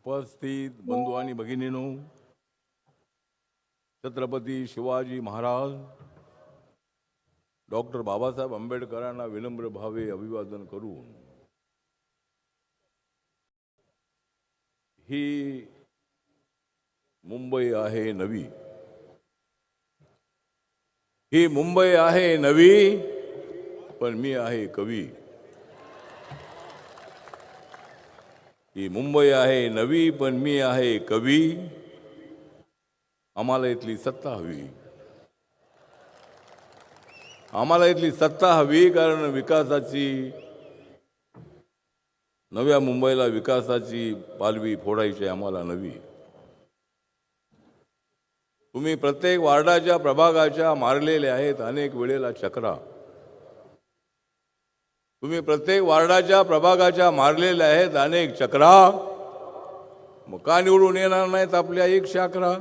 उपस्थित बंधू आणि भगिनींनो, छत्रपती शिवाजी महाराज डॉक्टर बाबासाहेब आंबेडकरांना विनम्र भावे अभिवादन करून ही मुंबई आहे नवी, ही मुंबई आहे नवी, पण मी आहे कवी. ही मुंबई आहे नवी, पण मी आहे कवी. आम्हाला इथली सत्ता हवी, आम्हाला इथली सत्ता हवी, कारण विकासाची, नव्या मुंबईला विकासाची पालवी फोडायची आम्हाला नवी. तुम्ही प्रत्येक वार्डाच्या प्रभागाच्या मारलेले आहेत अनेक वेळेला चक्रा. तुम्ही प्रत्येक वार्डाच्या प्रभागाच्या मारलेल्या आहेत अनेक चक्रा. मग का निवडून येणार नाहीत आपल्या 111?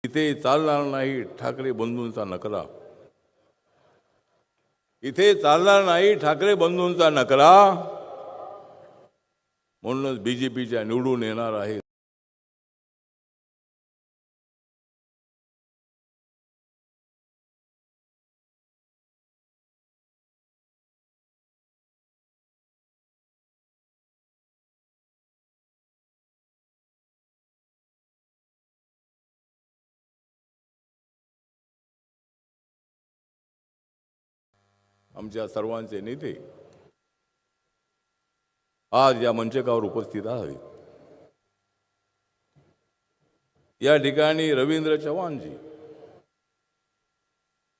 इथे चालणार नाही ठाकरे बंधूंचा नकरा, इथे चालणार नाही ठाकरे बंधूंचा नकरा. म्हणूनच बीजेपीच्या निवडून येणार आहेत. आमच्या सर्वांचे नेते आज या मंचकावर उपस्थित आहेत. या ठिकाणी रवींद्र चव्हाणजी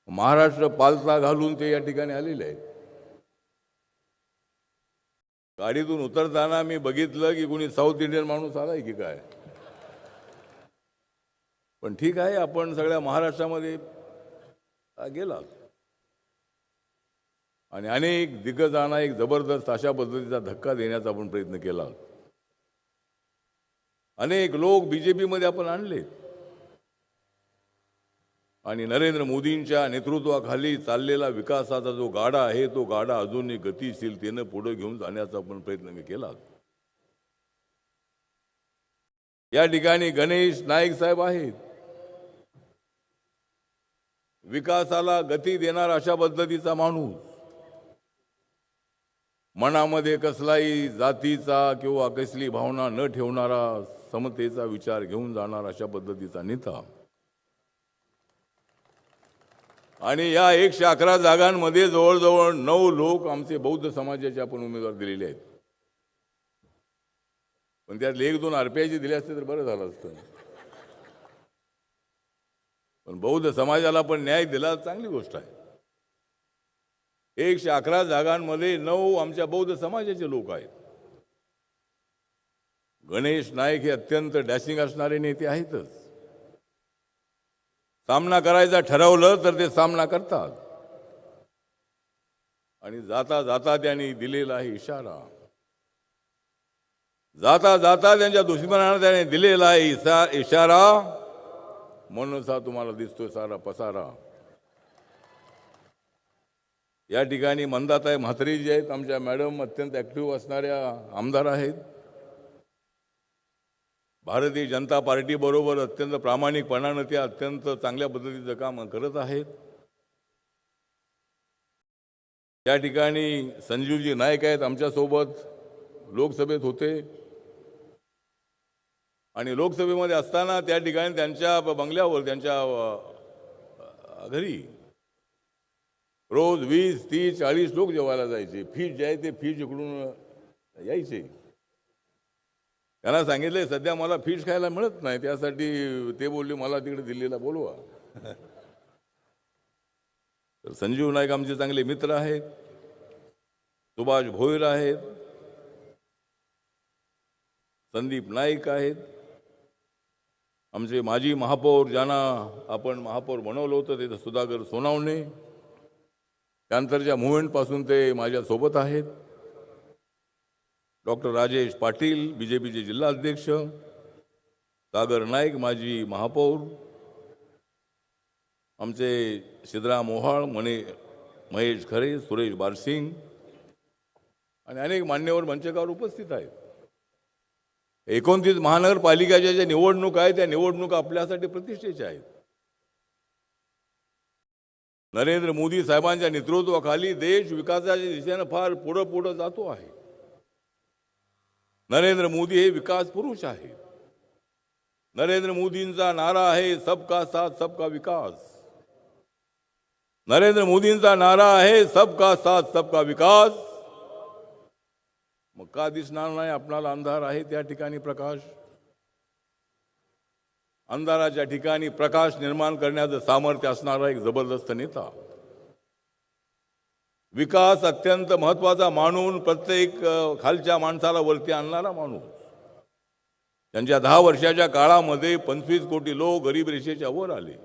महाराष्ट्र पालथा घालून ते या ठिकाणी आलेले आहेत. गाडीतून उतरताना मी बघितलं की कोणी साऊथ इंडियन माणूस आलाय की काय. पण ठीक आहे, आपण सगळ्या महाराष्ट्रामध्ये गेलात आणि अनेक दिग्गजांना एक जबरदस्त अशा पद्धतीचा धक्का देण्याचा आपण प्रयत्न केला. अनेक लोक बीजेपीमध्ये आपण आणले आणि नरेंद्र मोदींच्या नेतृत्वाखाली चाललेला विकासाचा जो गाडा आहे तो गाडा अजूनही गतिशीलतेने पुढे घेऊन जाण्याचा आपण प्रयत्न केला. या ठिकाणी गणेश नाईक साहेब आहेत. विकासाला गती देणार अशा पद्धतीचा माणूस, मनामध्ये कसलाही जातीचा किंवा कसली भावना न ठेवणारा, समतेचा विचार घेऊन जाणार अशा पद्धतीचा नेता. आणि या 111 जागांमध्ये जवळजवळ 9 लोक आमचे बौद्ध समाजाचे आपण उमेदवार दिलेले आहेत. पण त्यातले 1-2 आरपीआयचे दिले असते तर बरं झालं असतं. पण बौद्ध समाजाला पण न्याय दिला, चांगली गोष्ट आहे. 111 जागांमध्ये 9 आमच्या बौद्ध समाजाचे लोक आहेत. गणेश नाईक हे अत्यंत डॅशिंग असणारे नेते आहेतच. सामना करायचा ठरवलं तर ते सामना करतात. आणि जाता जाता त्यांनी दिलेला आहे इशारा, जाता जाता त्यांच्या दुश्मनांना त्याने दिलेला आहे इशारा. म्हणूनच हा तुम्हाला दिसतोय सारा पसारा. या ठिकाणी मंदाताई म्हात्रे जी आहेत, आमच्या मॅडम अत्यंत ऍक्टिव्ह असणाऱ्या आमदार आहेत. भारतीय जनता पार्टी बरोबर अत्यंत प्रामाणिकपणाने त्या अत्यंत चांगल्या पद्धतीचं काम करत आहेत. त्या ठिकाणी संजीवजी नाईक आहेत, आमच्यासोबत लोकसभेत होते आणि लोकसभेमध्ये असताना त्या ठिकाणी त्यांच्या बंगल्यावर, त्यांच्या घरी रोज 20, 30, 40 लोक जेवायला जायचे. फीस जे आहे ते फीस इकडून यायचे. त्यांना सांगितले सध्या मला फीस खायला मिळत नाही, त्यासाठी ते बोलले मला तिकडे दिल्लीला बोलवा. तर संजीव नाईक आमचे चांगले मित्र आहेत. सुभाष भोईर आहेत, संदीप नाईक आहेत, आमचे माजी महापौर ज्यांना आपण महापौर बनवलं होतं ते सुधाकर सोनावणे, त्यानंतरच्या मुव्हमेंटपासून ते माझ्यासोबत आहेत. डॉक्टर राजेश पाटील बीजेपीचे जिल्हा अध्यक्ष, सागर नाईक माजी महापौर, आमचे सिद्धराम ओहाळ महेश खरे, सुरेश बारसिंग आणि अनेक मान्यवर मंचकावर उपस्थित आहेत. 29 महानगरपालिकाच्या ज्या निवडणूक आहेत त्या निवडणुका आपल्यासाठी प्रतिष्ठेच्या आहेत. नरेंद्र मोदी साहेबांच्या नेतृत्वाखाली देश विकासाच्या दिशेने फार पुढे जातो आहे. नरेंद्र मोदी हे विकास पुरुष आहेत. नरेंद्र मोदींचा नारा आहे सबका साथ सबका विकास. नरेंद्र मोदींचा नारा आहे सबका साथ सबका विकास. मग का दिसणार नाही आपणाला अंधार आहे त्या ठिकाणी प्रकाश? अंधाराच्या ठिकाणी प्रकाश निर्माण करण्याचं सामर्थ्य असणारा एक जबरदस्त नेता, विकास अत्यंत महत्वाचा मानून प्रत्येक खालच्या माणसाला वरती आणणारा माणूस. त्यांच्या 10 वर्षाच्या काळामध्ये 25 कोटी लोक गरीब रेषेच्या वर आले.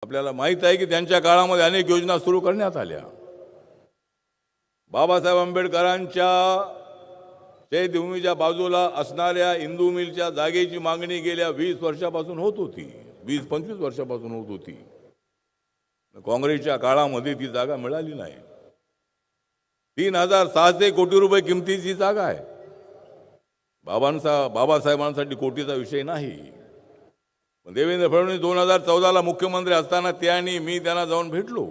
आपल्याला माहित आहे की त्यांच्या काळामध्ये अनेक योजना सुरू करण्यात आल्या. बाबासाहेब आंबेडकरांच्या चैत्यभूमीच्या बाजूला असणाऱ्या इंदू मिलच्या जागेची मागणी गेल्या 20 वर्षापासून होत होती, 20-25 वर्षापासून होत होती. काँग्रेसच्या काळामध्ये ती जागा मिळाली नाही. 3600 कोटी रुपये किमतीची जागा आहे. बाबासाहेबांसाठी कोटीचा विषय नाही. देवेंद्र फडणवीस 2014ला मुख्यमंत्री असताना ते आणि मी त्यांना जाऊन भेटलो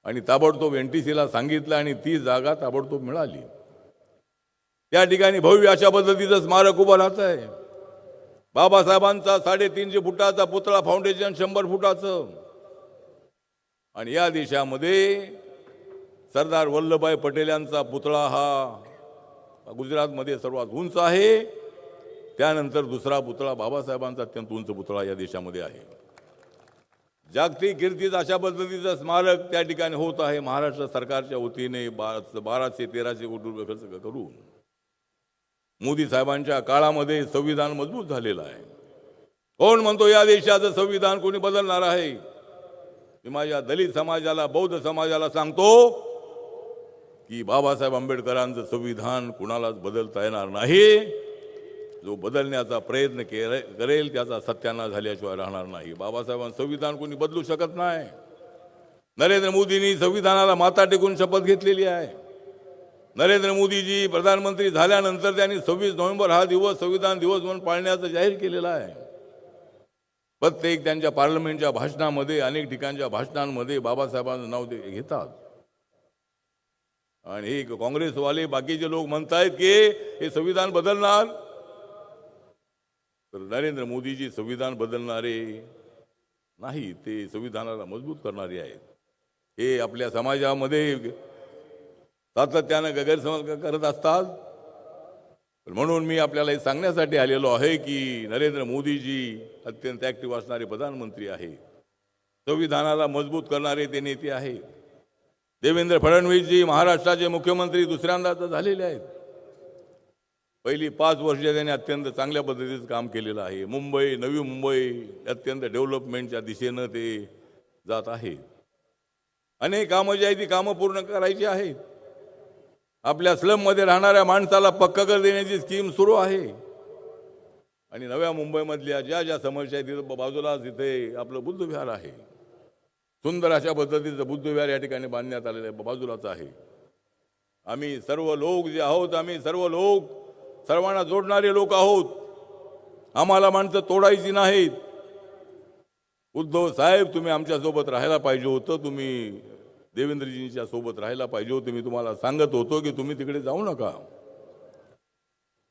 आणि ताबडतोब NTCला सांगितलं आणि ती जागा ताबडतोब मिळाली. त्या ठिकाणी भव्य अशा पद्धतीचं स्मारक उभं राहत आहे. बाबासाहेबांचा 350 फुटाचा पुतळा, फाउंडेशन 100 फुटाचं. आणि या देशामध्ये सरदार वल्लभभाई पटेल यांचा पुतळा हा गुजरातमध्ये सर्वात उंच आहे. त्यानंतर दुसरा पुतळा बाबासाहेबांचा अत्यंत उंच पुतळा या देशामध्ये आहे. जागतिक कीर्तीचं अशा पद्धतीचं स्मारक त्या ठिकाणी होत आहे. महाराष्ट्र सरकारच्या वतीने 1200-1300 कोटी रुपये खर्च करून मोदी साहेबांच्या काळामध्ये संविधान मजबूत झालेलं आहे. कोण म्हणतो या देशाचं संविधान कोणी बदलणार आहे? मी माझ्या दलित समाजाला, बौद्ध समाजाला सांगतो की बाबासाहेब आंबेडकरांचं संविधान कुणालाच बदलता येणार नाही. जो बदलण्याचा प्रयत्न करेल त्याचा सत्यानाश झाल्याशिवाय राहणार नाही. बाबासाहेबांचं संविधान कोणी बदलू शकत नाही. नरेंद्र मोदींनी संविधानाला माथा टेकून शपथ घेतलेली आहे. नरेंद्र मोदीजी प्रधानमंत्री झाल्यानंतर त्यांनी 26 नोव्हेंबर हा दिवस संविधान दिवस म्हणून पाळण्याचं जाहीर केलेला आहे. प्रत्येक त्यांच्या पार्लमेंटच्या भाषणामध्ये, अनेक ठिकाणच्या भाषणांमध्ये बाबासाहेबांचं नाव ते घेतात. आणि हे काँग्रेसवाले बाकीचे लोक म्हणतायत की हे संविधान बदलणार. तर नरेंद्र मोदीजी संविधान बदलणारे नाही, ते संविधानाला मजबूत करणारे आहेत. हे आपल्या समाजामध्ये सातत्यानं गैरसमज करत असतात. म्हणून मी आपल्याला हे सांगण्यासाठी आलेलो आहे की नरेंद्र मोदीजी अत्यंत ऍक्टिव्ह असणारे प्रधानमंत्री आहे, संविधानाला मजबूत करणारे ते नेते आहेत. देवेंद्र फडणवीसजी महाराष्ट्राचे मुख्यमंत्री दुसऱ्यांदा झालेले आहेत. पहिली 5 वर्ष त्यांनी अत्यंत चांगल्या पद्धतीचं काम केलेलं आहे. मुंबई, नवी मुंबई अत्यंत डेव्हलपमेंटच्या दिशेनं ते जात आहे. अनेक कामं जी आहेत ती कामं पूर्ण करायची आहेत. आपल्या स्लममध्ये राहणाऱ्या माणसाला पक्का घर देण्याची स्कीम सुरू आहे. आणि नव्या मुंबईमधल्या ज्या ज्या समस्या आहेत तिथं बाजूलाच तिथे आपलं बुद्धविहार आहे. सुंदर अशा पद्धतीचं बुद्धविहार या ठिकाणी बांधण्यात आलेलं आहे, बाजूलाच आहे. आम्ही सर्व लोक जे आहोत, आम्ही सर्व लोक सर्वांना जोडणारे लोक आहोत. आम्हाला माणसं तोडायची नाहीत. उद्धव साहेब, तुम्ही आमच्यासोबत राहायला पाहिजे होतं. तुम्ही देवेंद्रजींच्या सोबत राहायला पाहिजे होतं. मी तुम्हाला सांगत होतो की तुम्ही तिकडे जाऊ नका,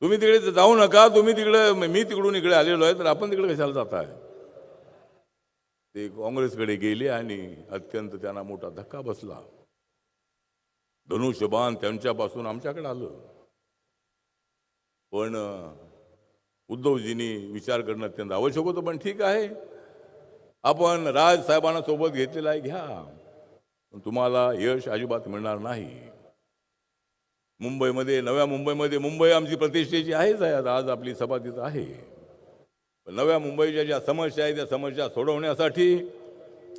तुम्ही तिकडे जाऊ नका, तुम्ही तिकडे, मी तिकडून इकडे आलेलो आहे तर आपण तिकडे कशाला जाताय? ते काँग्रेसकडे गेले आणि अत्यंत त्यांना मोठा धक्का बसला. धनुष्यबाण त्यांच्यापासून आमच्याकडे आलं. पण उद्धवजींनी विचार करणं अत्यंत आवश्यक होतं. पण ठीक आहे, आपण राज साहेबांना सोबत घेतलेला आहे, घ्या, पण तुम्हाला यश अजिबात मिळणार नाही. मुंबईमध्ये, नव्या मुंबईमध्ये, मुंबई आमची प्रतिष्ठेची आहेच आहे, आज आपली सभा तिथं आहे. पण नव्या मुंबईच्या ज्या समस्या आहेत त्या समस्या सोडवण्यासाठी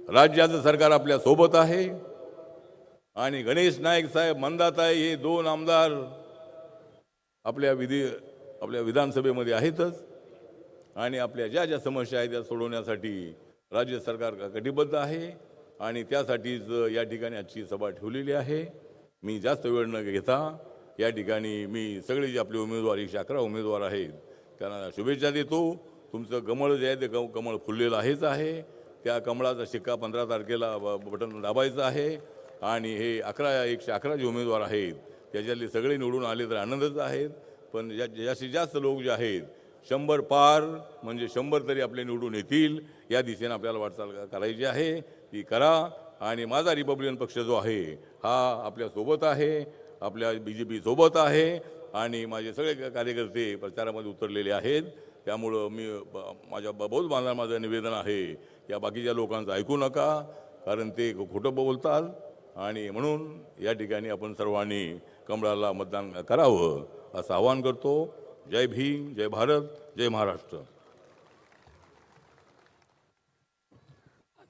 राज्याचं सरकार आपल्या सोबत आहे. आणि गणेश नाईक साहेब, मंदाताई हे 2 आमदार आपल्या विधानसभेमध्ये आहेतच. आणि आपल्या ज्या ज्या समस्या आहेत त्या सोडवण्यासाठी राज्य सरकार कटिबद्ध आहे आणि त्यासाठीच या ठिकाणी आजची सभा ठेवलेली आहे. मी जास्त वेळ न घेता या ठिकाणी मी सगळे जे आपले उमेदवार 111 उमेदवार आहेत त्यांना शुभेच्छा देतो. तुमचं कमळ जे आहे ते कमळ फुललेलं आहे. त्या कमळाचा शिक्का 15 तारखेला बटन दाबायचं आहे आणि हे 111 जे उमेदवार आहेत त्याच्यातले सगळे निवडून आले तर आनंदच आहेत. पण जास्तीत जास्त लोक जे आहेत 100 पार म्हणजे 100 तरी आपले निवडून येतील या दिशेने आपल्याला वाटचाल करायची आहे. ती करा. आणि माझा रिपब्लिकन पक्ष जो आहे हा आपल्यासोबत आहे, आपल्या BJP सोबत आहे आणि माझे सगळे कार्यकर्ते प्रचारामध्ये उतरलेले आहेत. त्यामुळं मी बहुत माझं निवेदन आहे या बाकीच्या लोकांचं ऐकू नका, कारण ते खोटं बोलतात. आणि म्हणून या ठिकाणी आपण सर्वांनी कमळाला मतदान करावं असं आवाहन करतो. जय भीम, जय भारत, जय महाराष्ट्र.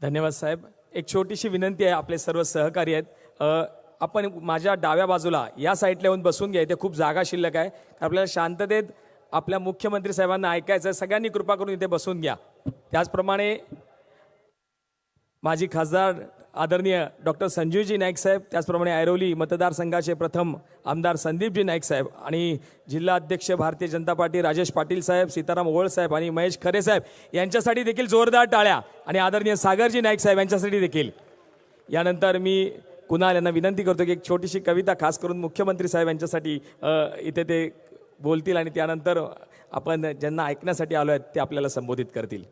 धन्यवाद साहेब. एक छोटीशी विनंती आहे, आपले सर्व सहकारी आहेत, आपण माझ्या डाव्या बाजूला या साईडला येऊन बसून घ्या. इथे खूप जागा शिल्लक आहे. आपल्याला शांततेत आपल्या मुख्यमंत्री साहेबांना ऐकायचं आहे. सगळ्यांनी कृपा करून इथे बसून घ्या. त्याचप्रमाणे माजी खासदार आदरणीय डॉक्टर संजीवजी नाईक साहेब, त्याचप्रमाणे ऐरोली मतदारसंघाचे प्रथम आमदार संदीपजी नाईक साहेब आणि जिल्हा अध्यक्ष भारतीय जनता पार्टी राजेश पाटील साहेब, सीताराम ओवळ साहेब आणि महेश खरे साहेब यांच्यासाठी देखील जोरदार टाळ्या. आणि आदरणीय सागरजी नाईक साहेब यांच्यासाठी देखील. यानंतर मी कुणाल यांना विनंती करतो की एक छोटीशी कविता खास करून मुख्यमंत्री साहेब यांच्यासाठी इथे ते बोलतील आणि त्यानंतर आपण ज्यांना ऐकण्यासाठी आलो आहेत ते आपल्याला संबोधित करतील.